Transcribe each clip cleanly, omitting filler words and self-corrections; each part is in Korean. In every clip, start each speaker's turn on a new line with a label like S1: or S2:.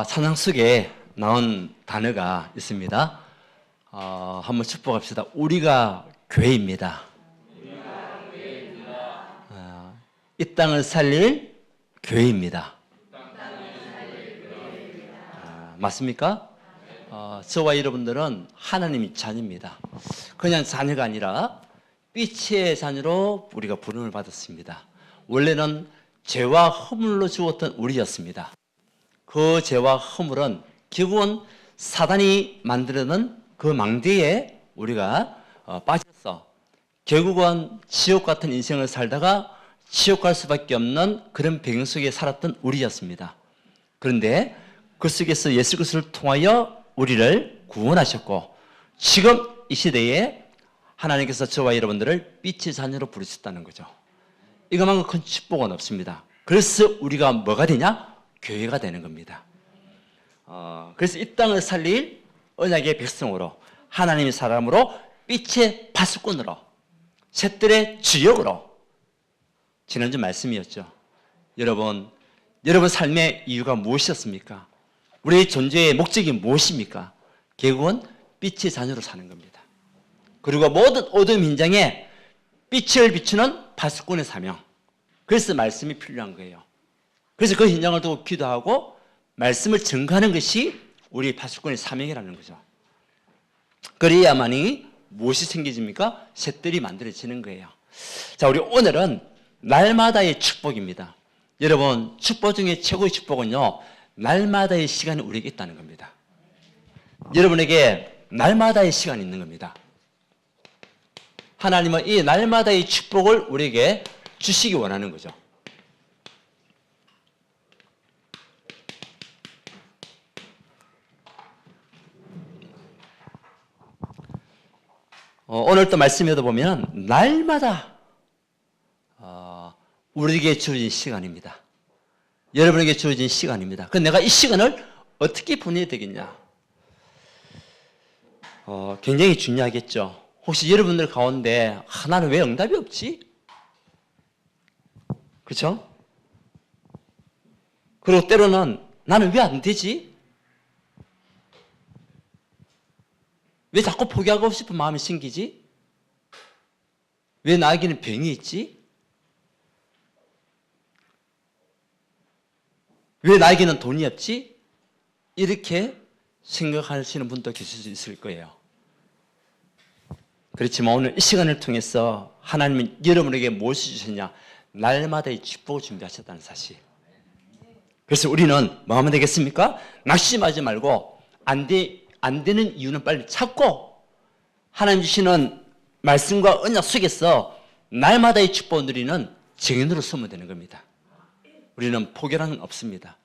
S1: 찬양 속에 나온 단어가 있습니다. 한번 축복합시다. 우리가 교회입니다. 이 땅을 살릴 교회입니다. 맞습니까? 저와 여러분들은 하나님의 자녀입니다. 그냥 자녀가 아니라 빛의 자녀로 우리가 부름을 받았습니다. 원래는 죄와 허물로 죽었던 우리였습니다. 그 죄와 허물은 결국은 사단이 만들어낸 그 망대에 우리가 빠져서 결국은 지옥 같은 인생을 살다가 지옥 갈 수밖에 없는 그런 배경 속에 살았던 우리였습니다. 그런데 그 속에서 예수 그리스도를 통하여 우리를 구원하셨고 지금 이 시대에 하나님께서 저와 여러분들을 빛의 자녀로 부르셨다는 거죠. 이것만큼 큰 축복은 없습니다. 그래서 우리가 뭐가 되냐? 교회가 되는 겁니다. 그래서 이 땅을 살릴 언약의 백성으로 하나님의 사람으로 빛의 파수꾼으로 셋들의 주역으로 지난주 말씀이었죠. 여러분 삶의 이유가 무엇이었습니까? 우리의 존재의 목적이 무엇입니까? 결국은 빛의 자녀로 사는 겁니다. 그리고 모든 어둠 현장에 빛을 비추는 파수꾼의 사명. 그래서 말씀이 필요한 거예요. 그래서 그 현장을 두고 기도하고 말씀을 증거하는 것이 우리 파수꾼의 사명이라는 거죠. 그래야만이 무엇이 생기집니까? 셋들이 만들어지는 거예요. 자, 우리 오늘은 날마다의 축복입니다. 여러분, 축복 중에 최고의 축복은요, 날마다의 시간이 우리에게 있다는 겁니다. 여러분에게 날마다의 시간이 있는 겁니다. 하나님은 이 날마다의 축복을 우리에게 주시기 원하는 거죠. 오늘 또 말씀에도 보면 날마다 우리에게 주어진 시간입니다. 여러분에게 주어진 시간입니다. 그럼 내가 이 시간을 어떻게 보내야 되겠냐? 굉장히 중요하겠죠. 혹시 여러분들 가운데 나는 왜 응답이 없지? 그렇죠? 그리고 때로는 나는 왜 안 되지? 왜 자꾸 포기하고 싶은 마음이 생기지? 왜 나에게는 병이 있지? 왜 나에게는 돈이 없지? 이렇게 생각하시는 분도 계실 수 있을 거예요. 그렇지만 오늘 이 시간을 통해서 하나님은 여러분에게 무엇을 주셨냐? 날마다의 축복을 준비하셨다는 사실. 그래서 우리는 뭐 하면 되겠습니까? 낙심하지 말고 안 되는 이유는 빨리 찾고 하나님 주시는 말씀과 언약 속에서 날마다의 축복을 누리는 증인으로 서면 되는 겁니다. 우리는 포기라는 건 없습니다.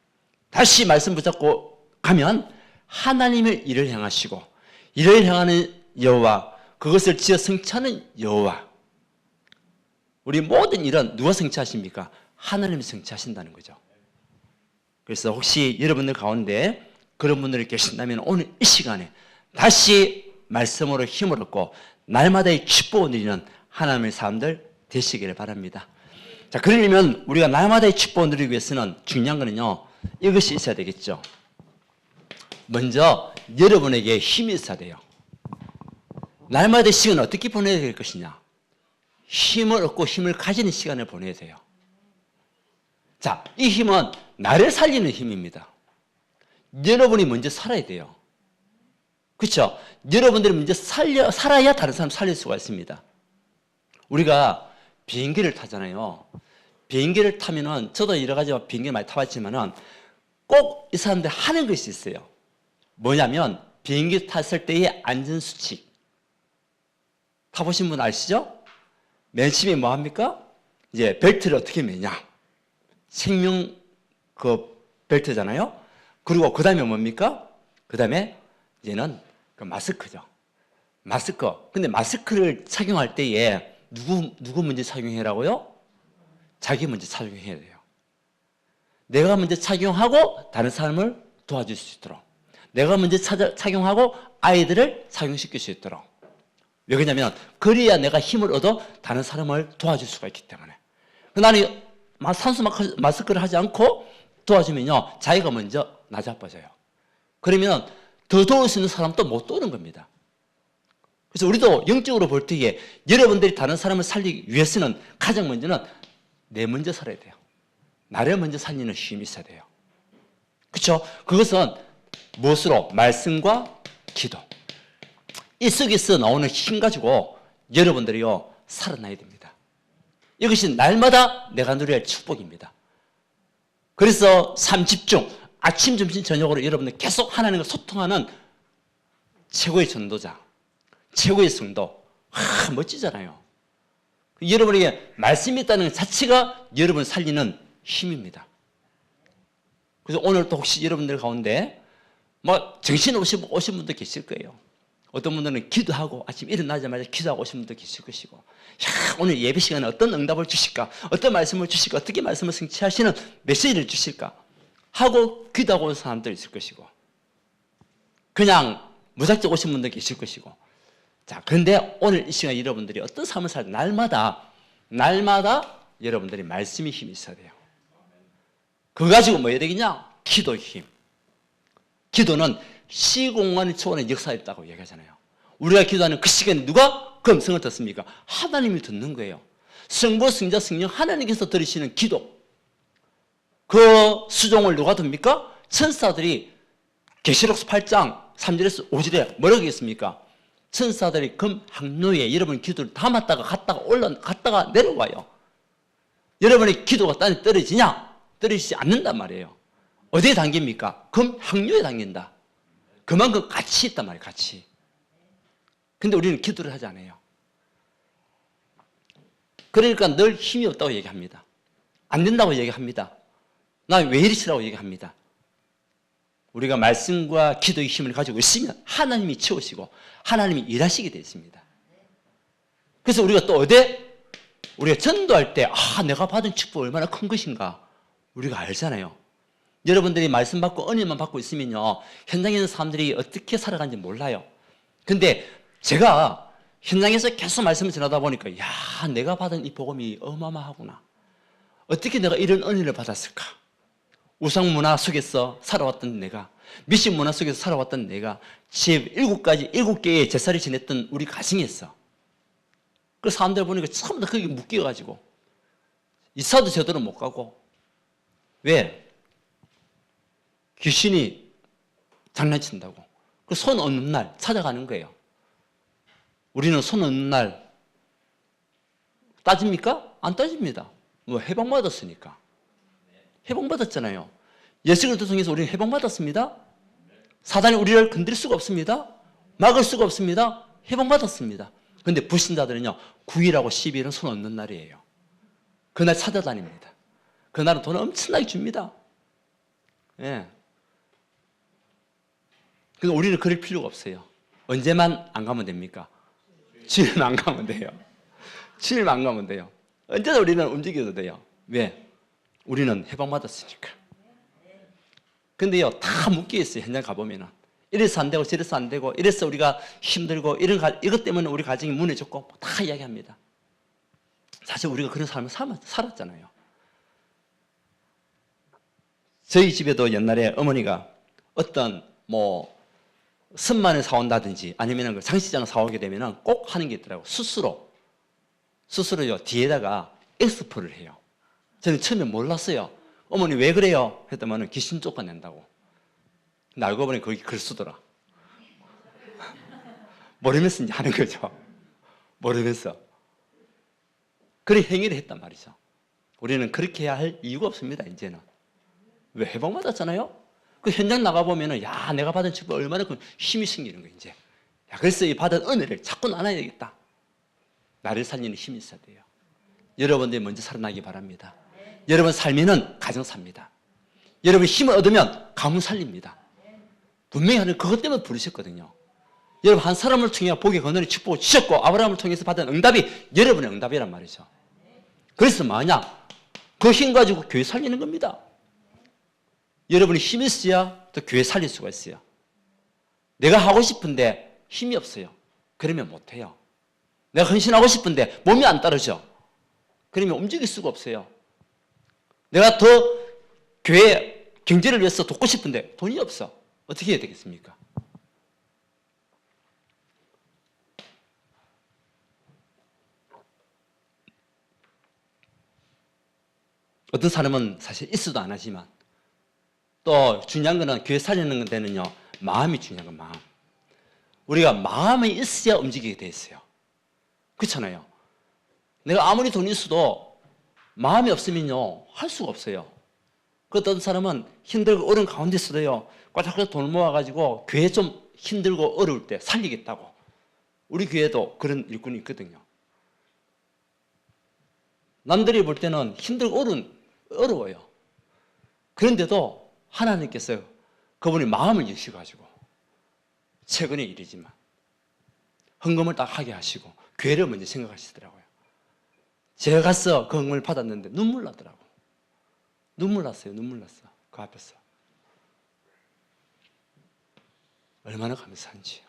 S1: 다시 말씀 붙잡고 가면 하나님의 일을 향하시고 일을 향하는 여호와, 그것을 지어 성취하는 여호와. 우리 모든 일은 누가 성취하십니까? 하나님이 성취하신다는 거죠. 그래서 혹시 여러분들 가운데 그런 분들이 계신다면 오늘 이 시간에 다시 말씀으로 힘을 얻고 날마다의 축복을 누리는 하나님의 사람들 되시기를 바랍니다. 자, 그러려면 우리가 날마다의 축복을 누리기 위해서는 중요한 거는요, 이것이 있어야 되겠죠. 먼저 여러분에게 힘이 있어야 돼요. 날마다의 시간을 어떻게 보내야 될 것이냐? 힘을 얻고 힘을 가지는 시간을 보내야 돼요. 자, 이 힘은 나를 살리는 힘입니다. 여러분이 먼저 살아야 돼요. 그렇죠? 여러분들이 먼저 살아야 다른 사람 살릴 수가 있습니다. 우리가 비행기를 타잖아요. 비행기를 타면은 저도 여러 가지 비행기 많이 타봤지만은 꼭 이 사람들 하는 것이 있어요. 뭐냐면 비행기 탔을 때의 안전수칙. 타보신 분 아시죠? 맨 처음에 뭐 합니까? 이제 벨트를 어떻게 매냐? 생명 그 벨트잖아요. 그리고 그 다음에 뭡니까? 그 다음에 이제는 그 마스크죠. 마스크. 근데 마스크를 착용할 때에 누구 먼저 착용해라고요? 자기 먼저 착용해야 돼요. 내가 먼저 착용하고 다른 사람을 도와줄 수 있도록. 내가 먼저 착용하고 아이들을 착용시킬 수 있도록. 왜 그러냐면 그래야 내가 힘을 얻어 다른 사람을 도와줄 수가 있기 때문에. 나는 산수 마스크를 하지 않고 도와주면요, 자기가 먼저 나자빠져요. 그러면 더 도울 수 있는 사람도 못 도우는 겁니다. 그래서 우리도 영적으로 볼 때에 여러분들이 다른 사람을 살리기 위해서는 가장 먼저는 내 먼저 살아야 돼요. 나를 먼저 살리는 힘이 있어야 돼요. 그렇죠? 그것은 무엇으로? 말씀과 기도. 이 속에서 나오는 힘 가지고 여러분들이요 살아나야 됩니다. 이것이 날마다 내가 누려야 할 축복입니다. 그래서 삶 집중, 아침, 점심, 저녁으로 여러분들 계속 하나님과 소통하는 최고의 전도자, 최고의 성도. 멋지잖아요. 여러분에게 말씀이 있다는 것 자체가 여러분을 살리는 힘입니다. 그래서 오늘 또 혹시 여러분들 가운데 정신없이 오신 분도 계실 거예요. 어떤 분들은 기도하고 아침 일어나자마자 기도하고 오신 분도 계실 것이고, 오늘 예배 시간에 어떤 응답을 주실까, 어떤 말씀을 주실까, 어떻게 말씀을 성취하시는 메시지를 주실까 하고 기도하고 온 사람도 있을 것이고, 그냥 무작정 오신 분도 계실 것이고. 자, 그런데 오늘 이 시간 여러분들이 어떤 삶을 살때 날마다 여러분들이 말씀의 힘이 있어야 돼요. 그거 가지고 뭐 해야 되겠냐? 기도의 힘. 기도는 시공간을 초월한 역사가 있다고 얘기하잖아요. 우리가 기도하는 그 시간에 누가 그 음성을 듣습니까? 하나님이 듣는 거예요. 성부, 성자, 성령 하나님께서 들으시는 기도. 그 수종을 누가 듭니까? 천사들이 계시록 8장 3절에서 5절에 뭐라고 했습니까? 천사들이 금 항로에 여러분 기도를 담았다가 갔다가 내려와요. 여러분의 기도가 땅에 떨어지냐? 떨어지지 않는단 말이에요. 어디에 담깁니까? 금 항로에 담긴다. 그만큼 가치 있단 말이에요. 가치. 근데 우리는 기도를 하지 않아요. 그러니까 늘 힘이 없다고 얘기합니다. 안 된다고 얘기합니다. 나 왜 이러시라고 얘기합니다. 우리가 말씀과 기도의 힘을 가지고 있으면 하나님이 채우시고 하나님이 일하시게 되어 있습니다. 그래서 우리가 또 우리가 전도할 때 내가 받은 축복 얼마나 큰 것인가 우리가 알잖아요. 여러분들이 말씀 받고 은혜만 받고 있으면요 현장에 있는 사람들이 어떻게 살아가는지 몰라요. 근데 제가 현장에서 계속 말씀을 전하다 보니까 내가 받은 이 복음이 어마어마하구나. 어떻게 내가 이런 은혜를 받았을까? 우상 문화 속에서 살아왔던 내가, 미신 문화 속에서 살아왔던 내가, 집 7개의 제사를 지냈던 우리 가정에서 그 사람들 보니까 처음부터 거기 묶여가지고 이사도 제대로 못 가고. 왜? 귀신이 장난친다고. 그 손 없는 날 찾아가는 거예요. 우리는 손 없는 날 따집니까? 안 따집니다. 해방받았으니까. 해방받았잖아요. 예수 그리스도 통해서 우리는 해방받았습니다. 사단이 우리를 건드릴 수가 없습니다. 막을 수가 없습니다. 해방받았습니다. 그런데 불신자들은요 9일하고 10일은 손 없는 날이에요. 그날 찾아다닙니다. 그날은 돈을 엄청나게 줍니다. 예. 그래서 우리는 그럴 필요가 없어요. 언제만 안 가면 됩니까? 주일만 안 가면 돼요. 주일만 안 가면 돼요. 언제나 우리는 움직여도 돼요. 왜? 우리는 해방받았으니까. 근데요, 다 묶여있어요. 현장 가보면은. 이래서 안 되고, 저래서 안 되고, 이래서 우리가 힘들고, 이것 때문에 우리 가정이 무너졌고, 다 이야기합니다. 사실 우리가 그런 삶을 살았잖아요. 저희 집에도 옛날에 어머니가 어떤 선만을 사온다든지 아니면 그 장시장을 사오게 되면 꼭 하는 게 있더라고요. 스스로요, 뒤에다가 엑스포를 해요. 저는 처음에 몰랐어요. 어머니 왜 그래요? 했더니 귀신 쫓아낸다고. 근데 알고 보니 거기 글 쓰더라. 모르면서 이제 하는 거죠. 모르면서. 그런 행위를 했단 말이죠. 우리는 그렇게 해야 할 이유가 없습니다, 이제는. 왜? 해방받았잖아요? 그 현장 나가보면은, 내가 받은 축복 얼마나 큰 힘이 생기는 거예요, 이제. 그래서 이 받은 은혜를 자꾸 나눠야 되겠다. 나를 살리는 힘이 있어야 돼요. 여러분들이 먼저 살아나기 바랍니다. 여러분 살면은 가정 삽니다. 여러분 힘을 얻으면 가문 살립니다. 분명히 하나님 그것 때문에 부르셨거든요. 여러분 한 사람을 통해 복의 권한의 축복을 주셨고 아브라함을 통해서 받은 응답이 여러분의 응답이란 말이죠. 그래서 그 힘 가지고 교회 살리는 겁니다. 여러분이 힘이 있어야 또 교회 살릴 수가 있어요. 내가 하고 싶은데 힘이 없어요. 그러면 못해요. 내가 헌신하고 싶은데 몸이 안 따르죠. 그러면 움직일 수가 없어요. 내가 더 교회 경제를 위해서 돕고 싶은데 돈이 없어. 어떻게 해야 되겠습니까? 어떤 사람은 사실 있어도 안 하지만 또 중요한 거는 교회 살리는 데는요, 마음이 중요한 건 마음. 우리가 마음이 있어야 움직이게 돼 있어요. 그렇잖아요. 내가 아무리 돈이 있어도 마음이 없으면요, 할 수가 없어요. 그 어떤 사람은 힘들고 어려운 가운데서도요, 꽉꽉 돈을 모아가지고 교회 좀 힘들고 어려울 때 살리겠다고. 우리 교회도 그런 일꾼이 있거든요. 남들이 볼 때는 힘들고 어려워요. 그런데도 하나님께서 그분이 마음을 여시가지고 최근의 일이지만 헌금을 딱 하게 하시고 교회를 먼저 생각하시더라고요. 제가 가서 그 헌금을 받았는데 눈물 나더라고. 눈물 났어요. 눈물 났어. 그 앞에서. 얼마나 감사한지요.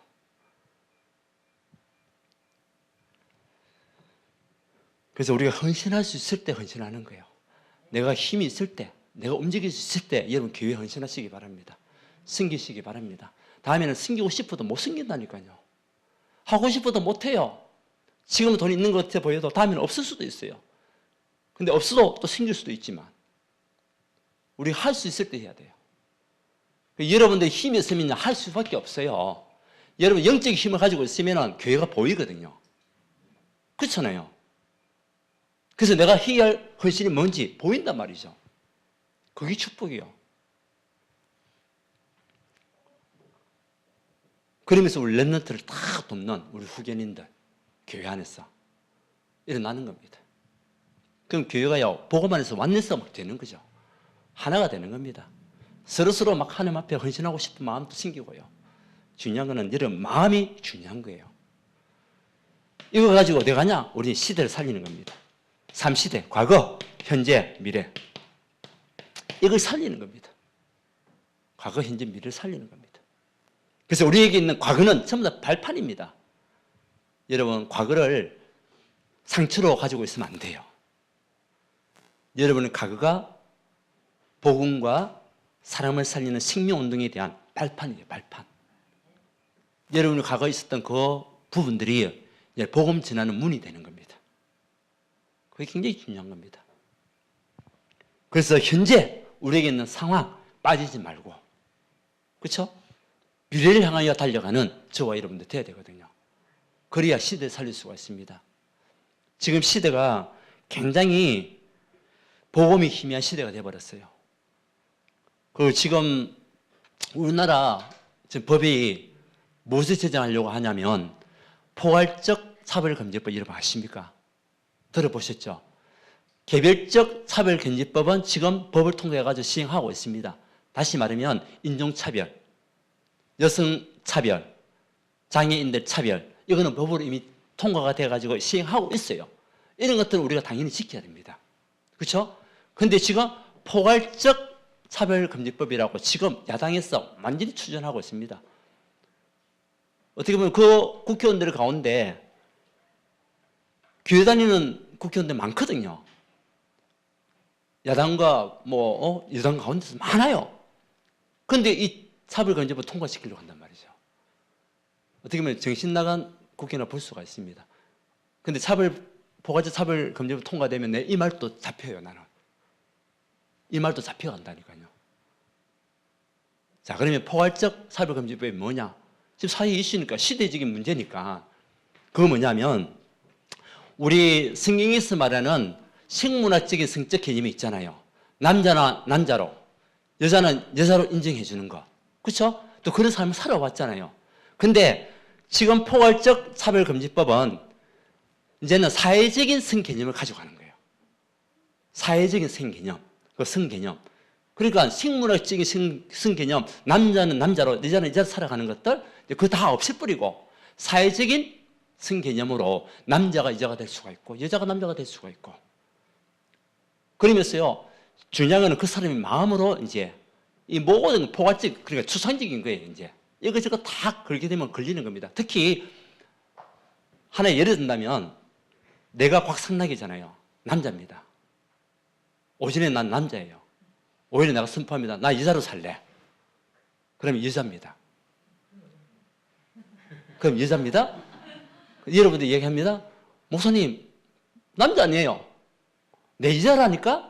S1: 그래서 우리가 헌신할 수 있을 때 헌신하는 거예요. 내가 힘이 있을 때, 내가 움직일 수 있을 때 여러분 교회 헌신하시기 바랍니다. 섬기시기 바랍니다. 다음에는 섬기고 싶어도 못 섬긴다니까요. 하고 싶어도 못해요. 지금은 돈 있는 것 같아 보여도 다음에는 없을 수도 있어요. 근데 없어도 또 생길 수도 있지만 우리가 할 수 있을 때 해야 돼요. 여러분들 힘이 있으면 할 수밖에 없어요. 여러분 영적인 힘을 가지고 있으면 교회가 보이거든요. 그렇잖아요. 그래서 내가 해야 할 헌신이 뭔지 보인단 말이죠. 그게 축복이요. 그러면서 우리 랩런트를 다 돕는 우리 후견인들 교회 안에서 일어나는 겁니다. 그럼 교회가요, 복음 안에서 완내서 막 되는 거죠. 하나가 되는 겁니다. 서로서로 막 하나님 앞에 헌신하고 싶은 마음도 생기고요. 중요한 거는 여러분 마음이 중요한 거예요. 이거 가지고 어디 가냐? 우리 시대를 살리는 겁니다. 3시대, 과거, 현재, 미래. 이걸 살리는 겁니다. 과거, 현재, 미래를 살리는 겁니다. 그래서 우리에게 있는 과거는 전부 다 발판입니다. 여러분, 과거를 상처로 가지고 있으면 안 돼요. 여러분의 과거가 복음과 사람을 살리는 생명운동에 대한 발판이에요, 발판. 여러분의 과거에 있었던 그 부분들이 복음 전하는 문이 되는 겁니다. 그게 굉장히 중요한 겁니다. 그래서 현재 우리에게 있는 상황 빠지지 말고, 그렇죠? 미래를 향하여 달려가는 저와 여러분들 돼야 되거든요. 그래야 시대를 살릴 수가 있습니다. 지금 시대가 굉장히 복음이 희미한 시대가 되어버렸어요. 그리고 지금 우리나라 지금 법이 무엇을 제정하려고 하냐면 포괄적 차별금지법 여러분 아십니까? 들어보셨죠? 개별적 차별금지법은 지금 법을 통해가지고 시행하고 있습니다. 다시 말하면 인종차별, 여성차별, 장애인들 차별, 이거는 법으로 이미 통과가 돼가지고 시행하고 있어요. 이런 것들은 우리가 당연히 지켜야 됩니다. 그렇죠? 근데 지금 포괄적 차별금지법이라고 지금 야당에서 완전히 추진하고 있습니다. 어떻게 보면 그 국회의원들 가운데 교회 다니는 국회의원들 많거든요. 야당과 여당 가운데서 많아요. 그런데 이 차별금지법 통과시키려고 한단 말이죠. 어떻게 보면 정신 나간 국회나 볼 수가 있습니다. 근데 포괄적 차별금지법 통과되면 이 말도 잡혀요, 나는. 이 말도 잡혀간다니까요. 자, 그러면 포괄적 차별금지법이 뭐냐? 지금 사회 이슈니까, 시대적인 문제니까. 그거 뭐냐면, 우리 성경에서 말하는 생문학적인 성적 개념이 있잖아요. 남자나 남자로, 여자는 여자로 인정해 주는 거. 그렇죠? 또 그런 삶을 살아왔잖아요. 근데 지금 포괄적 차별금지법은 이제는 사회적인 성개념을 가져가는 거예요. 사회적인 성개념, 그 성개념. 그러니까 생물학적인 성개념, 남자는 남자로, 여자는 여자로 살아가는 것들, 그거 다 없애버리고 사회적인 성개념으로 남자가 여자가 될 수가 있고 여자가 남자가 될 수가 있고, 그러면서요, 중요한 건 그 사람의 마음으로 이제 이 모든 포괄적, 그러니까 추상적인 거예요, 이제. 이것저것 다 걸게 되면 걸리는 겁니다. 특히 하나 예를 든다면 내가 곽상락이잖아요. 남자입니다. 오전에 난 남자예요. 오히려 내가 선포합니다. 나 여자로 살래. 그러면 여자입니다. 그럼 여자입니다. 여러분들 얘기합니다. 목사님, 남자 아니에요. 내 여자라니까?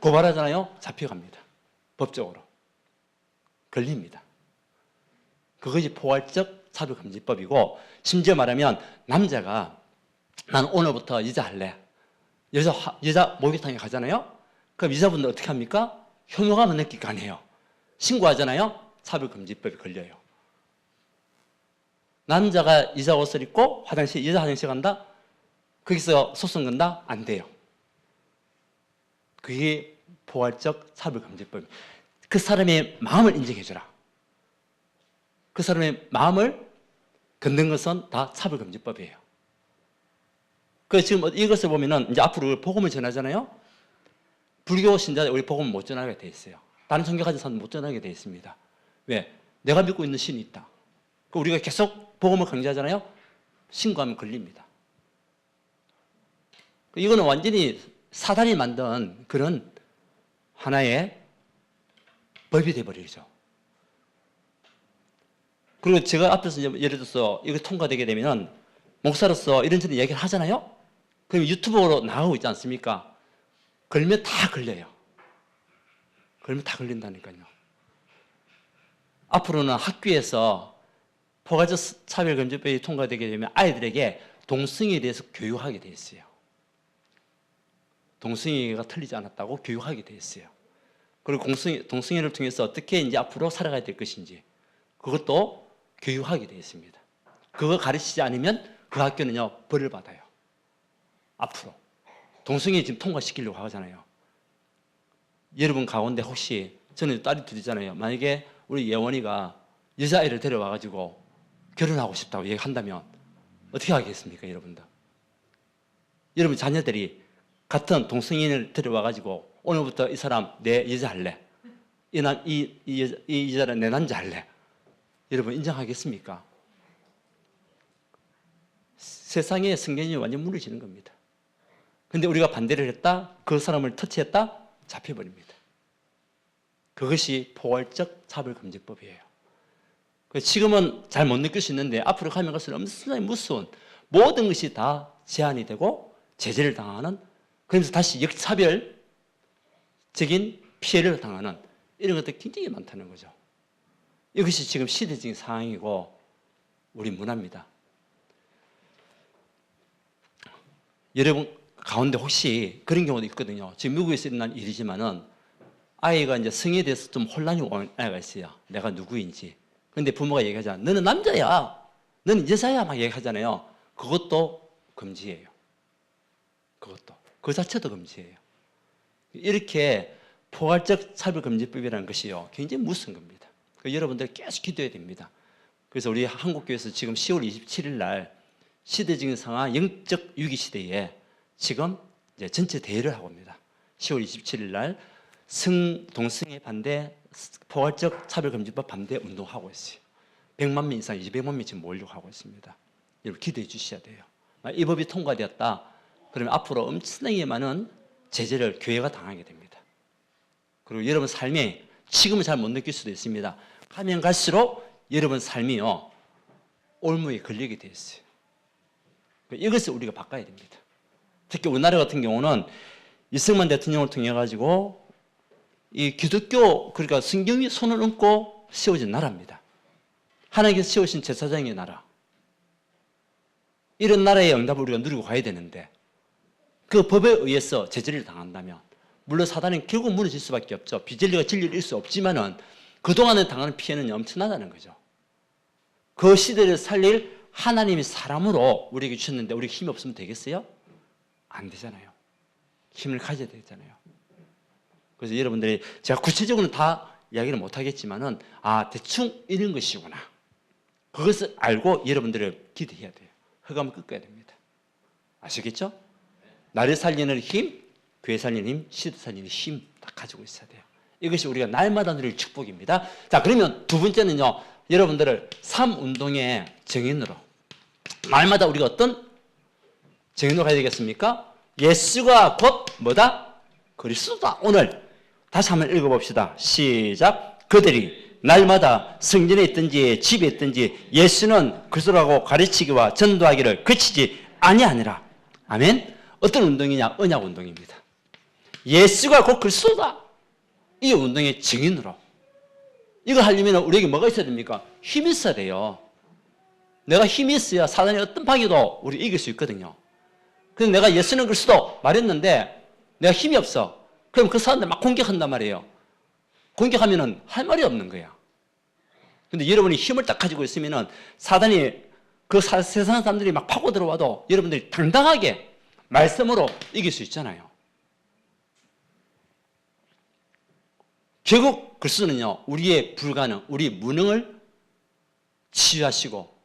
S1: 고발하잖아요. 잡혀갑니다. 법적으로. 걸립니다. 그것이 포괄적 차별금지법이고, 심지어 말하면 남자가 난 오늘부터 여자 할래. 여자 목욕탕에 가잖아요. 그럼 여자분들 어떻게 합니까? 혐오감을 느낄 거 아니에요. 신고하잖아요. 차별금지법이 걸려요. 남자가 여자 옷을 입고 여자 화장실 간다? 거기서 소송 건다? 안 돼요. 그게 포괄적 차별금지법입니다. 그 사람의 마음을 인정해주라. 그 사람의 마음을 건든 것은 다 차별금지법이에요. 그래서 지금 이것을 보면은 이제 앞으로 복음을 전하잖아요. 불교 신자들 우리 복음을 못 전하게 돼 있어요. 다른 종교 가진 사람은 못 전하게 돼 있습니다. 왜? 내가 믿고 있는 신이 있다. 우리가 계속 복음을 강조하잖아요. 신고하면 걸립니다. 이거는 완전히 사단이 만든 그런 하나의 법이 되어버리죠. 그리고 제가 앞에서 이제 예를 들어서 이거 통과되게 되면 목사로서 이런저런 얘기를 하잖아요. 그럼 유튜브로 나가고 있지 않습니까? 걸면 다 걸려요. 걸면 다 걸린다니까요. 앞으로는 학교에서 포괄적 차별금지법이 통과되게 되면 아이들에게 동성애에 대해서 교육하게 돼 있어요. 동성애가 틀리지 않았다고 교육하게 돼 있어요. 그리고 동성애를 통해서 어떻게 이제 앞으로 살아가야 될 것인지 그것도 교육하게 돼 있습니다. 그거 가르치지 않으면 그 학교는요 벌을 받아요. 앞으로 동성애 지금 통과시키려고 하잖아요. 여러분 가운데 혹시 저는 딸이 둘이잖아요. 만약에 우리 예원이가 여자아이를 데려와가지고 결혼하고 싶다고 얘기한다면 어떻게 하겠습니까, 여러분들? 여러분 자녀들이 같은 동성인을 데려와가지고 오늘부터 이 사람 내 여자 할래. 이 여자는 내 남자 할래. 여러분 인정하겠습니까? 세상의 성견이 완전 무너지는 겁니다. 근데 우리가 반대를 했다, 그 사람을 터치했다, 잡혀버립니다. 그것이 포괄적 차별금지법이에요. 지금은 잘 못 느낄 수 있는데 앞으로 가면 갈수록 엄청나게 무서운 모든 것이 다 제한이 되고 제재를 당하는, 그러면서 다시 역차별적인 피해를 당하는 이런 것들이 굉장히 많다는 거죠. 이것이 지금 시대적인 상황이고 우리 문화입니다. 여러분 가운데 혹시 그런 경우도 있거든요. 지금 미국에서 일어난 일이지만은 아이가 이제 성에 대해서 좀 혼란이 온 아이가 있어요. 내가 누구인지. 근데 부모가 얘기하잖아. 너는 남자야. 너는 여자야. 막 얘기하잖아요. 그것도 금지예요. 그것도. 그 자체도 금지예요. 이렇게 포괄적 차별금지법이라는 것이요. 굉장히 무서운 겁니다. 여러분들 계속 기도해야 됩니다. 그래서 우리 한국교회에서 지금 10월 27일 날 시대적인 상황, 영적 위기 시대에 지금 이제 전체 대회를 하고 있습니다. 10월 27일 날 동성애 반대, 포괄적 차별금지법 반대 운동하고 있어요. 100만 명 이상, 200만 명이 지금 모으려고 하고 있습니다. 여러분 기도해 주셔야 돼요. 이 법이 통과되었다. 그러면 앞으로 엄청나게 많은 제재를 교회가 당하게 됩니다. 그리고 여러분 삶에 지금은 잘 못 느낄 수도 있습니다. 가면 갈수록 여러분 삶이요 올무에 걸리게 돼 있어요. 이것을 우리가 바꿔야 됩니다. 특히 우리나라 같은 경우는 이승만 대통령을 통해 가지고 이 기독교, 그러니까 성경이 손을 얹고 세워진 나라입니다. 하나님께서 세우신 제사장의 나라. 이런 나라의 응답을 우리가 누리고 가야 되는데 그 법에 의해서 제재를 당한다면 물론 사단은 결국 무너질 수밖에 없죠. 비진리가 진리를 잃을 수 없지만은 그동안에 당하는 피해는 엄청나다는 거죠. 그 시대를 살릴 하나님이 사람으로 우리에게 주셨는데 우리가 힘이 없으면 되겠어요? 안 되잖아요. 힘을 가져야 되잖아요. 그래서 여러분들이 제가 구체적으로는 다 이야기를 못 하겠지만은 대충 이런 것이구나. 그것을 알고 여러분들을 기대해야 돼요. 흑암을 꺾어야 됩니다. 아시겠죠? 나를 살리는 힘, 교회 살리는 힘, 시대 살리는 힘 다 가지고 있어야 돼요. 이것이 우리가 날마다 누릴 축복입니다. 자, 그러면 두 번째는요. 여러분들을 삶운동의 정인으로 날마다 우리가 어떤 정인으로 가야 되겠습니까? 예수가 곧 뭐다? 그리스도다. 오늘 다시 한번 읽어봅시다. 시작. 그들이 날마다 성전에 있든지 집에 있든지 예수는 그리스도라고 가르치기와 전도하기를 그치지 아니하니라. 아멘. 어떤 운동이냐? 언약 운동입니다. 예수가 곧 그리스도다. 이 운동의 증인으로. 이걸 하려면 우리에게 뭐가 있어야 됩니까? 힘이 있어야 돼요. 내가 힘이 있어야 사단의 어떤 파괴도 우리 이길 수 있거든요. 그래서 내가 예수는 그리스도 말했는데 내가 힘이 없어. 그럼 그 사람들 막 공격한단 말이에요. 공격하면은 할 말이 없는 거야. 근데 여러분이 힘을 딱 가지고 있으면은 사단이 그 세상 사람들이 막 파고 들어와도 여러분들이 당당하게 말씀으로 이길 수 있잖아요. 결국 그리스도는요, 우리의 불가능, 우리 무능을 치유하시고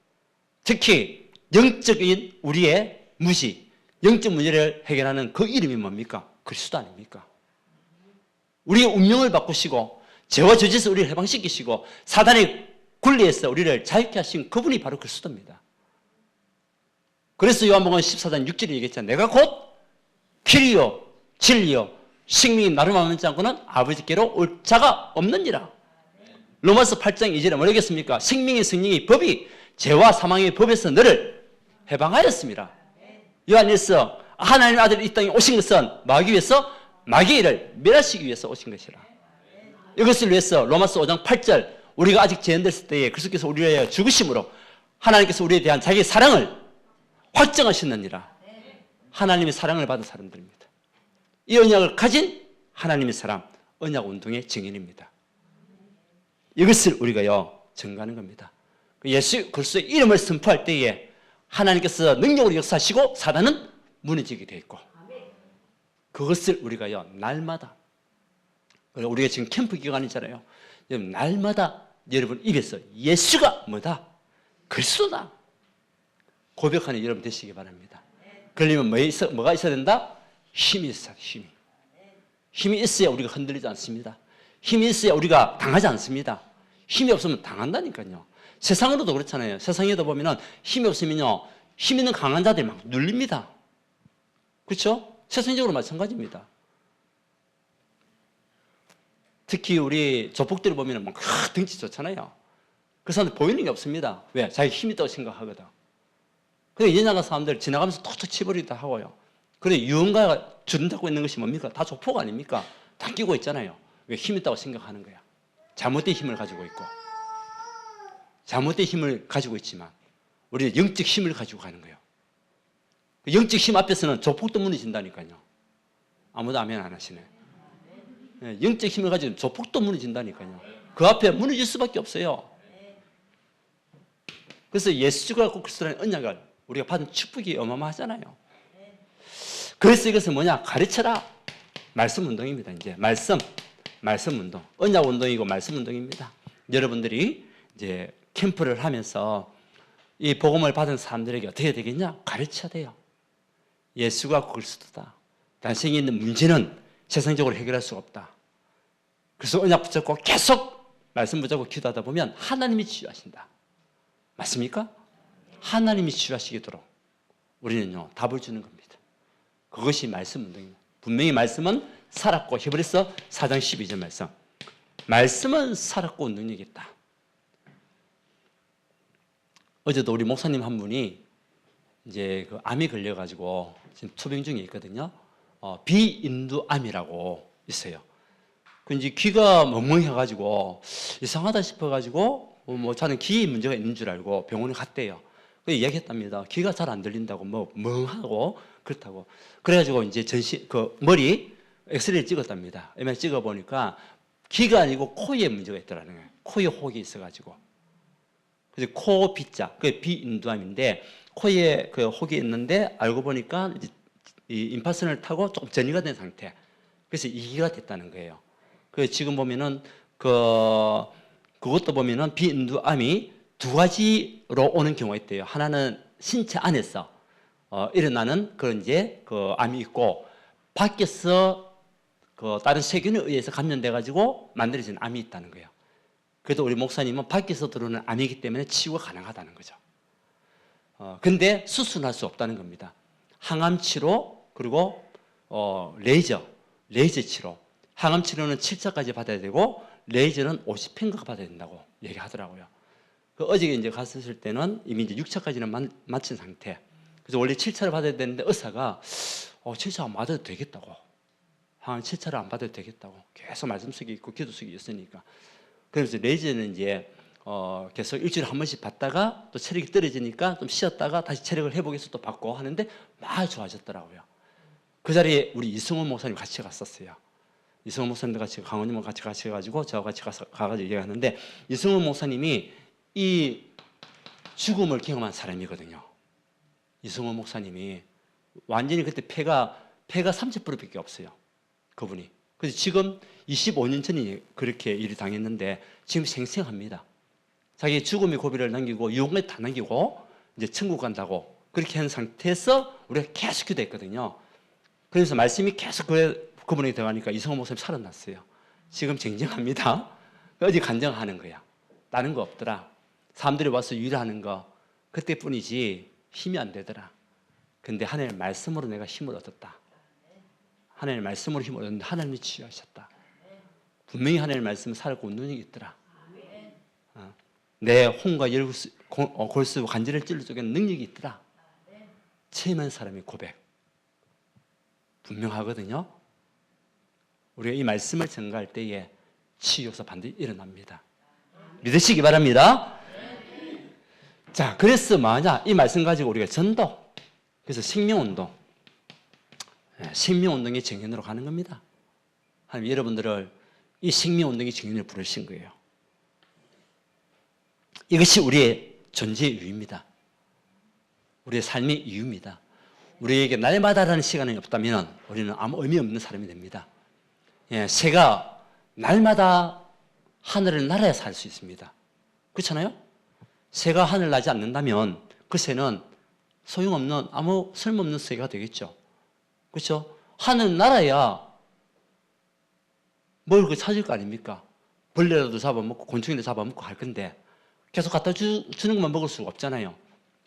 S1: 특히 영적인 우리의 무지, 영적 문제를 해결하는 그 이름이 뭡니까? 그리스도 아닙니까? 우리의 운명을 바꾸시고 죄와 저주에서 우리를 해방시키시고 사단의 굴리에서 우리를 자유케 하신 그분이 바로 그리스도입니다. 그래서 요한복음 14장 6절에 얘기했잖아요. 내가 곧 길이요 진리요 생명이 나를 만지 않고는 아버지께로 올 자가 없느니라. 로마서 8장 2절에 뭐라겠습니까? 생명의 성령의 법이 죄와 사망의 법에서 너를 해방하였습니다. 요한일서 하나님의 아들이 이 땅에 오신 것은 막기 위해서 마귀의 일을 멸하시기 위해서 오신 것이라. 이것을 위해서 로마서 5장 8절 우리가 아직 죄인됐을 때에 그리스도께서 우리를 위하여 죽으심으로 하나님께서 우리에 대한 자기의 사랑을 확정하셨느니라. 하나님의 사랑을 받은 사람들입니다. 이 언약을 가진 하나님의 사람, 언약 운동의 증인입니다. 이것을 우리가요 증거하는 겁니다. 예수 그리스도의 이름을 선포할 때에 하나님께서 능력으로 역사하시고 사단은 무너지게 되어 있고 그것을 우리가요 날마다 우리가 지금 캠프 기간이잖아요. 날마다 여러분 입에서 예수가 뭐다? 그리스도다. 고백하는 여러분 되시기 바랍니다. 그러려면 뭐가 있어야 된다? 힘이 있어야 돼. 힘이 있어야 우리가 흔들리지 않습니다. 힘이 있어야 우리가 당하지 않습니다. 힘이 없으면 당한다니까요. 세상으로도 그렇잖아요. 세상에도 보면은 힘이 없으면요 힘 있는 강한 자들이 막 눌립니다. 그렇죠? 세상적으로 마찬가지입니다. 특히 우리 조폭들을 보면 막 덩치 좋잖아요. 그 사람들 보이는 게 없습니다. 왜? 자기 힘이 있다고 생각하거든. 근데 연약한 사람들 지나가면서 톡톡 치버리기도 하고요. 그래 유언가가 주름 잡고 있는 것이 뭡니까? 다 조폭 아닙니까? 다 끼고 있잖아요. 왜? 힘 있다고 생각하는 거야. 잘못된 힘을 가지고 있고 잘못된 힘을 가지고 있지만 우리는 영적 힘을 가지고 가는 거예요. 영적 힘 앞에서는 조폭도 무너진다니까요. 아무도 아멘 안 하시네. 영적 힘을 가지고 조폭도 무너진다니까요. 그 앞에 무너질 수밖에 없어요. 그래서 예수가 그리스도라는 언약을 우리가 받은 축복이 어마어마하잖아요. 그래서 이것은 뭐냐? 가르쳐라. 말씀 운동입니다. 이제 말씀 운동. 언약 운동이고 말씀 운동입니다. 여러분들이 이제 캠프를 하면서 이 복음을 받은 사람들에게 어떻게 되겠냐? 가르쳐야 돼요. 예수가 그리스도다. 단생에 있는 문제는 세상적으로 해결할 수 없다. 그래서 언약 붙잡고 계속 말씀 붙잡고 기도하다 보면 하나님이 치유하신다. 맞습니까? 하나님이 치유하시도록 우리는요 답을 주는 겁니다. 그것이 말씀 운동입니다. 분명히 말씀은 살았고 히브리서 4장 12절 말씀. 말씀은 살았고 능력이 있다. 어제도 우리 목사님 한 분이 이제 그 암이 걸려가지고 지금 투병 중에 있거든요. 비인두암이라고 있어요. 그 이제 귀가 멍멍해가지고 이상하다 싶어가지고 뭐 저는 귀에 문제가 있는 줄 알고 병원에 갔대요. 그 얘기했답니다. 귀가 잘 안 들린다고 뭐 멍하고 그렇다고. 그래가지고 이제 그 머리 엑스레이를 찍었답니다. MRI 찍어보니까 귀가 아니고 코에 문제가 있더라는 거예요. 코에 혹이 있어가지고. 그래서 코 B자, 그게 비인두암인데 코에 그 혹이 있는데 알고 보니까 이제 이 임파선을 타고 조금 전이가 된 상태. 그래서 이기가 됐다는 거예요. 그래서 지금 보면은 그것도 보면은 비인두암이 두 가지로 오는 경우가 있대요. 하나는 신체 안에서 일어나는 그런 이제 그 암이 있고 밖에서 그 다른 세균에 의해서 감염돼 가지고 만들어진 암이 있다는 거예요. 그래도 우리 목사님은 밖에서 들어오는 암이기 때문에 치유가 가능하다는 거죠. 근데 수술할 수 없다는 겁니다. 항암 치료 그리고 레이저 치료 항암 치료는 7차까지 받아야 되고 레이저는 50평가 받아야 된다고 얘기하더라고요. 어저께 이제 갔을 때는 이미 이제 6차까지는 마친 상태. 그래서 원래 7차를 받아야 되는데 의사가 7차 안 받아도 되겠다고. 항암 7차를 안 받아도 되겠다고. 계속 말씀 속에 있고 기도 속에 있으니까. 그래서 레이저는 이제 계속 일주일에 한 번씩 받다가 또 체력이 떨어지니까 좀 쉬었다가 다시 체력을 회복해서 또 받고 하는데 많이 좋아졌더라고요. 그 자리에 우리 이승훈 목사님 같이 갔었어요. 이승훈 목사님도 같이 강원님과 같이 가가지고 저와 같이 가가지고 얘기하는데 이승훈 목사님이 이 죽음을 경험한 사람이거든요. 이승훈 목사님이 완전히 그때 폐가 30%밖에 없어요. 그분이. 그래서 지금 25년 전에 그렇게 일이 당했는데 지금 생생합니다. 자기 죽음의 고비를 남기고 유언까지 다 남기고 이제 천국 간다고 그렇게 한 상태에서 우리가 계속 기도했거든요. 그래서 말씀이 계속 그분에게 들어가니까 이성호 목사님 살아났어요. 지금 쟁쟁합니다. 어디 간증하는 거야. 다른 거 없더라. 사람들이 와서 위로하는 거 그때뿐이지 힘이 안 되더라. 근데 하나님의 말씀으로 내가 힘을 얻었다. 하나님의 말씀으로 힘을 얻었는데 하나님이 치유하셨다. 분명히 하나님의 말씀은 살고 운동이 있더라. 내 혼과 골수 관절을 찔러 쪼개는 능력이 있더라. 체험한 사람의 고백 분명하거든요. 우리가 이 말씀을 전가할 때에 치유가 반드시 일어납니다. 믿으시기 바랍니다. 자, 그래서 뭐냐? 이 말씀 가지고 우리가 전도, 그래서 생명운동, 생명운동의 정연으로 가는 겁니다. 하나님 여러분들을 이 생명운동의 정연으로 부르신 거예요. 이것이 우리의 존재의 이유입니다. 우리의 삶의 이유입니다. 우리에게 날마다라는 시간이 없다면 우리는 아무 의미 없는 사람이 됩니다. 새가 날마다 하늘을 날아야 살 수 있습니다. 그렇잖아요? 새가 하늘 나지 않는다면 그 새는 소용없는 아무 쓸모없는 새가 되겠죠. 그렇죠? 하늘 날아야 뭘 찾을 거 아닙니까? 벌레라도 잡아먹고 곤충이라도 잡아먹고 할 건데 계속 갖다 주는 것만 먹을 수가 없잖아요.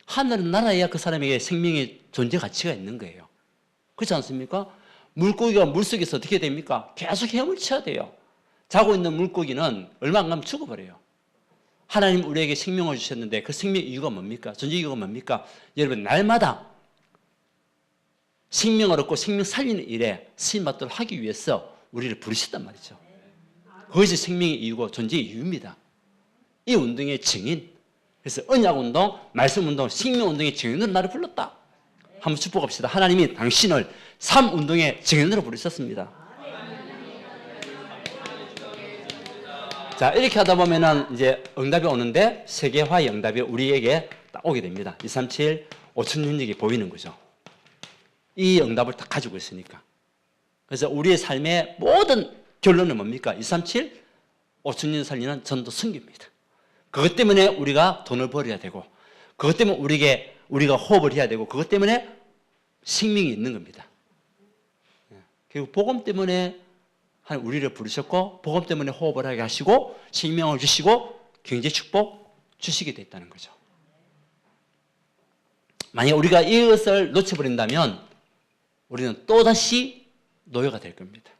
S1: 하늘은 날아야 그 사람에게 생명의 존재 가치가 있는 거예요. 그렇지 않습니까? 물고기가 물속에서 어떻게 됩니까? 계속 헤엄을 쳐야 돼요. 자고 있는 물고기는 얼마 안 가면 죽어버려요. 하나님 우리에게 생명을 주셨는데 그 생명의 이유가 뭡니까? 존재 이유가 뭡니까? 여러분 날마다 생명을 얻고 생명 살리는 일에 쓰임받도록 하기 위해서 우리를 부르셨단 말이죠. 그것이 생명의 이유고 존재의 이유입니다. 이 운동의 증인, 그래서 언약운동, 말씀운동, 생명운동의 증인으로 나를 불렀다. 한번 축복합시다. 하나님이 당신을 삶운동의 증인으로 부르셨습니다. 자, 이렇게 하다 보면은 이제 응답이 오는데 세계화의 응답이 우리에게 딱 오게 됩니다. 237, 5천 윤력이 보이는 거죠. 이 응답을 딱 가지고 있으니까. 그래서 우리의 삶의 모든 결론은 뭡니까? 237, 5천 년 살리는 전도 선교입니다. 그것 때문에 우리가 돈을 벌어야 되고, 그것 때문에 우리가 호흡을 해야 되고, 그것 때문에 생명이 있는 겁니다. 그리고 복음 때문에 우리를 부르셨고, 복음 때문에 호흡을 하게 하시고, 생명을 주시고, 경제 축복 주시게 됐다는 거죠. 만약 우리가 이것을 놓쳐버린다면, 우리는 또다시 노예가 될 겁니다.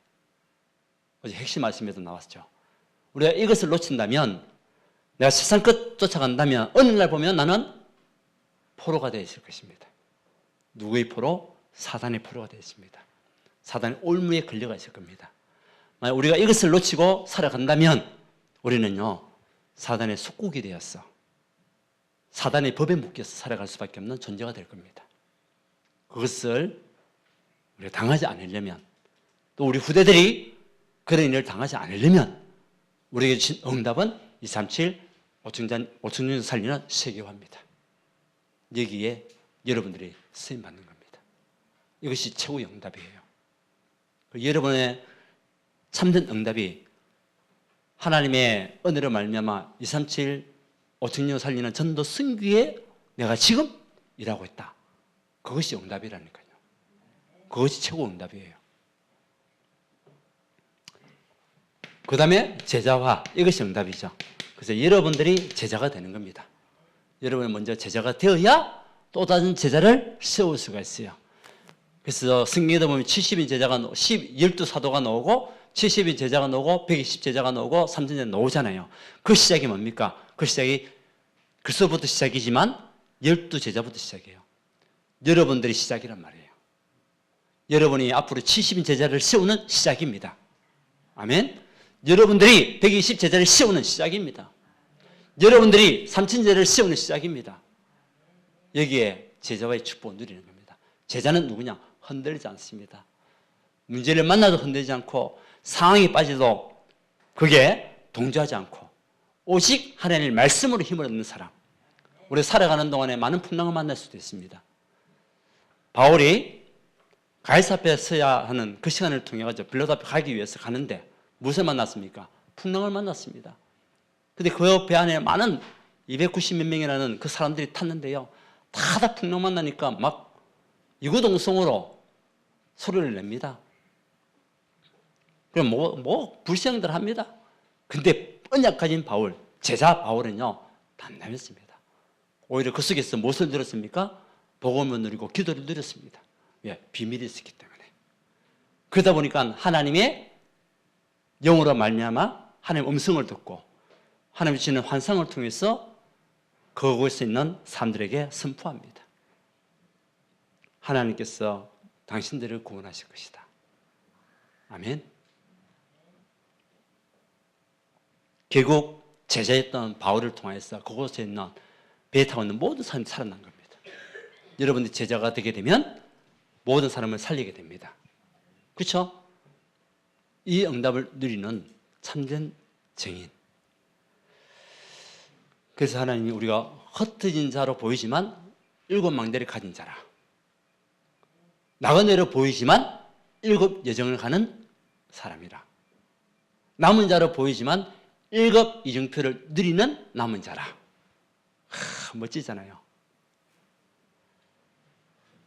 S1: 어제 핵심 말씀에도 나왔죠. 우리가 이것을 놓친다면, 내가 세상 끝 쫓아간다면 어느 날 보면 나는 포로가 되어 있을 것입니다. 누구의 포로? 사단의 포로가 되어 있습니다. 사단의 올무에 걸려가 있을 겁니다. 만약 우리가 이것을 놓치고 살아간다면 우리는요 사단의 속국이 되었어. 사단의 법에 묶여서 살아갈 수밖에 없는 존재가 될 겁니다. 그것을 우리가 당하지 않으려면, 또 우리 후대들이 그런 일을 당하지 않으려면 우리에게 주신 응답은 237 5천년 살리는 세계화입니다. 여기에 여러분들이 쓰임 받는 겁니다. 이것이 최고의 응답이에요. 여러분의 참된 응답이 하나님의 은혜로 말미암아 237 5천년 살리는 전도 선교에 내가 지금 일하고 있다. 그것이 응답이라니까요. 그것이 최고 응답이에요. 그 다음에 제자화, 이것이 응답이죠. 그래서 여러분들이 제자가 되는 겁니다. 여러분이 먼저 제자가 되어야 또 다른 제자를 세울 수가 있어요. 그래서 성경에도 보면 70인 제자가 12사도가 나오고 70인 제자가 나오고 120 제자가 나오고 3000제자 나오잖아요. 그 시작이 뭡니까? 그 시작이 그리스도부터 시작이지만 12제자부터 시작이에요. 여러분들이 시작이란 말이에요. 여러분이 앞으로 70인 제자를 세우는 시작입니다. 아멘. 여러분들이 120 제자를 세우는 시작입니다. 여러분들이 3000제자를 세우는 시작입니다. 여기에 제자와의 축복을 누리는 겁니다. 제자는 누구냐? 흔들리지 않습니다. 문제를 만나도 흔들리지 않고 상황에 빠져도 그게 동조하지 않고 오직 하나님의 말씀으로 힘을 얻는 사람. 우리 살아가는 동안에 많은 풍랑을 만날 수도 있습니다. 바울이 가이사 앞에 서야 하는 그 시간을 통해 가지고 빌롯 앞에 가기 위해서 가는데 무엇을 만났습니까? 풍랑을 만났습니다. 근데 그 배 안에 많은 290몇 명이라는 그 사람들이 탔는데요. 다 풍랑 만나니까 막 이구동성으로 소리를 냅니다. 그럼 불시행들 합니다. 근데 언약 가진 바울, 제자 바울은요, 단단했습니다. 오히려 그 속에서 무엇을 누렸습니까? 복음을 누리고 기도를 누렸습니다. 왜? 비밀이 있었기 때문에. 그러다 보니까 하나님의 영으로 말미암아 하나님의 음성을 듣고 하나님이 주시는 환상을 통해서 그곳에 있는 사람들에게 선포합니다. 하나님께서 당신들을 구원하실 것이다. 아멘. 결국 제자였던 바울을 통해서 그곳에 있는 배에 타고 있는 모든 사람이 살아난 겁니다. 여러분들이 제자가 되게 되면 모든 사람을 살리게 됩니다. 그렇죠? 이 응답을 누리는 참된 증인. 그래서 하나님이 우리가 흩어진 자로 보이지만 7망대를 가진 자라. 나그네로 보이지만 7 여정을 가는 사람이라. 남은 자로 보이지만 7 이정표를 누리는 남은 자라. 멋지잖아요.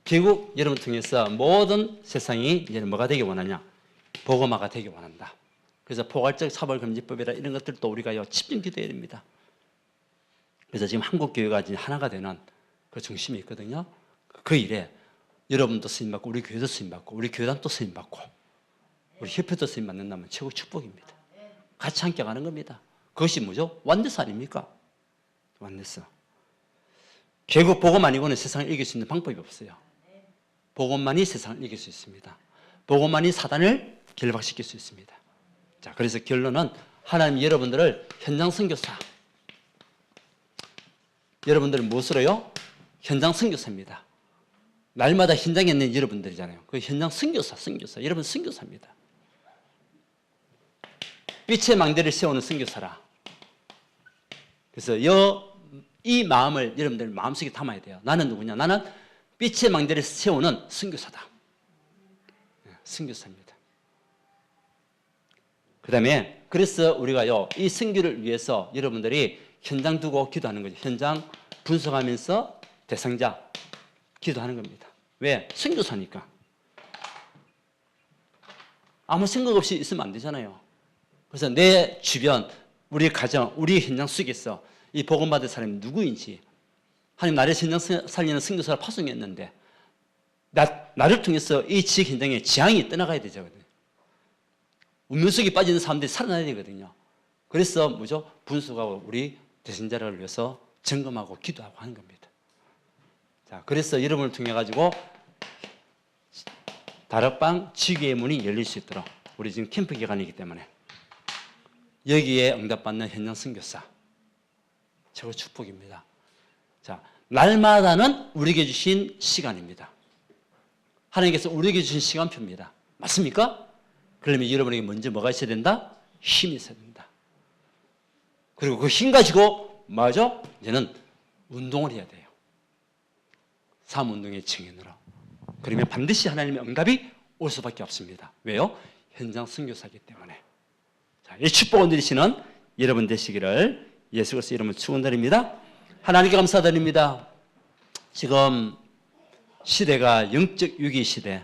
S1: 결국 여러분 통해서 모든 세상이 이제 뭐가 되기 원하냐? 복음화가 되기 원한다. 그래서 포괄적 사벌금지법이라 이런 것들도 우리가 집중 기도해야 됩니다. 그래서 지금 한국교회가 지금 하나가 되는 그 중심이 있거든요. 그 일에 여러분도 쓰임받고 우리 교회도 쓰임받고 우리 교단도 쓰임받고 우리 협회도 쓰임받는다면 최고 축복입니다. 같이 함께 가는 겁니다. 그것이 뭐죠? 완데스 아닙니까? 완데스. 결국 복음 아니고는 세상을 이길 수 있는 방법이 없어요. 복음만이 세상을 이길 수 있습니다. 복음만이 사단을 결박시킬 수 있습니다. 자, 그래서 결론은 하나님 여러분들을 현장 선교사, 여러분들을 무엇으로요? 현장 선교사입니다. 날마다 현장에 있는 여러분들이잖아요. 그 현장 선교사. 여러분 선교사입니다. 빛의 망대를 세우는 선교사라. 그래서 이 마음을 여러분들 마음속에 담아야 돼요. 나는 누구냐? 나는 빛의 망대를 세우는 선교사다. 선교사입니다. 그 다음에 그래서 우리가요, 이 선교를 위해서 여러분들이 현장 두고 기도하는 거죠. 현장 분석하면서 대상자 기도하는 겁니다. 왜? 선교사니까. 아무 생각 없이 있으면 안 되잖아요. 그래서 내 주변, 우리 가정, 우리 현장 속에서 이 복음받을 사람이 누구인지 하나님 나를 현장 살리는 선교사를 파송했는데 나를 통해서 이 지역 현장에 지향이 떠나가야 되거든요. 운명속에 빠지는 사람들이 살아나야 되거든요. 그래서 뭐죠? 분수하고 우리 대신자를 위해서 점검하고 기도하고 하는 겁니다. 자, 그래서 여러분을 통해 가지고 다락방 지교의 문이 열릴 수 있도록 우리 지금 캠프 기간이기 때문에 여기에 응답받는 현장 선교사 최고 축복입니다. 자, 날마다는 우리에게 주신 시간입니다. 하나님께서 우리에게 주신 시간표입니다. 맞습니까? 그러면 여러분에게 먼저 뭐가 있어야 된다? 힘이 있어야 된다. 그리고 그 힘 가지고 뭐죠? 이제는 운동을 해야 돼요. 삶운동의 증인으로. 그러면 반드시 하나님의 응답이 올 수밖에 없습니다. 왜요? 현장 선교사이기 때문에. 자, 이 축복을 누리시는 여러분 되시기를 예수 그리스도 이름으로 축원드립니다. 하나님께 감사드립니다. 지금 시대가 영적 위기 시대,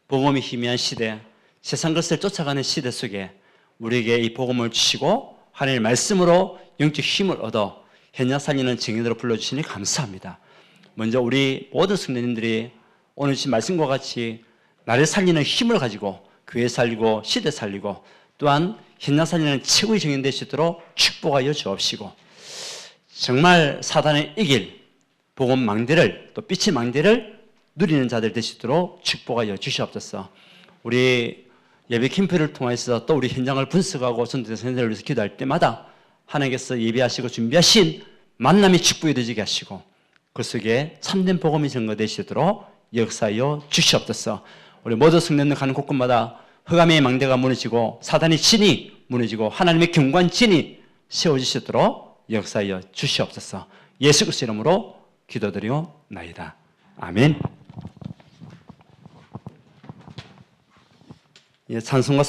S1: 복음이 희미한 시대, 세상 것을 쫓아가는 시대 속에 우리에게 이 복음을 주시고 하나님의 말씀으로 영적 힘을 얻어 현장 살리는 증인으로 불러주시니 감사합니다. 먼저 우리 모든 성도님들이 오늘 주신 말씀과 같이 나를 살리는 힘을 가지고 교회 살리고 시대 살리고 또한 현장살리는 최고의 정인 될 수 있도록 축복하여 주옵시고 정말 사단의 이길 복음 망대를 또 빛의 망대를 누리는 자들 될 수 있도록 축복하여 주시옵소서. 우리 예배 캠프를 통해서 또 우리 현장을 분석하고 전도자 선생님을 위해서 기도할 때마다 하나님께서 예배하시고 준비하신 만남이 축복이 되게 하시고 그 속에 참된 복음이 증거되시도록 역사하여 주시옵소서. 우리 모두 성령님 가는 곳곳마다 흑암의 망대가 무너지고 사단의 진이 무너지고 하나님의 경관 진이 세워지시도록 역사하여 주시옵소서. 예수 그리스도 이름으로 기도드리옵나이다. 아멘. 찬송가